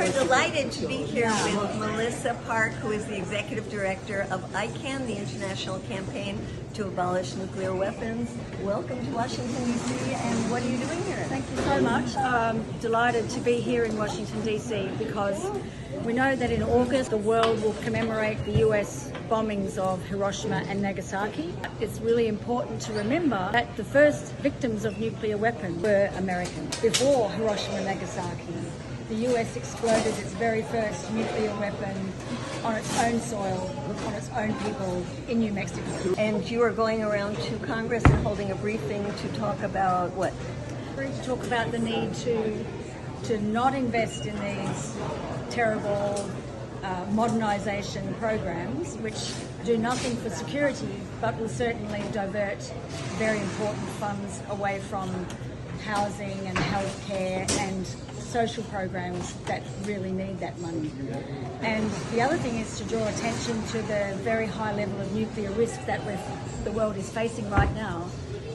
We're delighted to be here with Melissa Parke, who is the Executive Director of ICAN, the International Campaign to Abolish Nuclear Weapons. Welcome to Washington, D.C., and what are you doing here? Thank you so much. I'm delighted to be here in Washington, D.C. because we know that in August the world will commemorate the US bombings of Hiroshima and Nagasaki. It's really important to remember that the first victims of nuclear weapons were Americans. Before Hiroshima and Nagasaki, the US exploded its very first nuclear weapon on its own soil, on its own people in New Mexico. And you are going around to Congress and holding a briefing to talk about what? To talk about the need to not invest in these terrible modernization programs which do nothing for security but will certainly divert very important funds away from housing and healthcare and social programs that really need that money. And the other thing is to draw attention to the very high level of nuclear risk that the world is facing right now,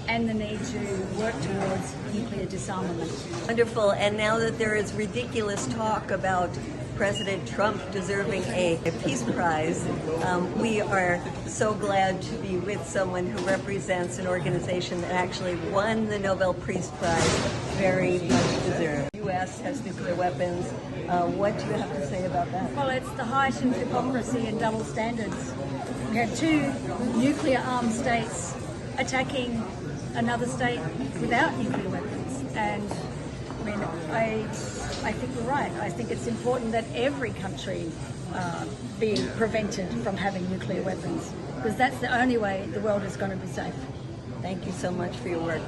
and the need to work towards nuclear disarmament. Wonderful. And now that there is ridiculous talk about President Trump deserving a Peace Prize, we are so glad to be with someone who represents an organization that actually won the Nobel Peace Prize. Very much deserved. The U.S. has nuclear weapons. What do you have to say about that? Well, it's the height of hypocrisy and double standards. We had two nuclear-armed states attacking another state without nuclear weapons, and I mean, I think you're right. I think it's important that every country be prevented from having nuclear weapons, because that's the only way the world is going to be safe. Thank you so much for your work.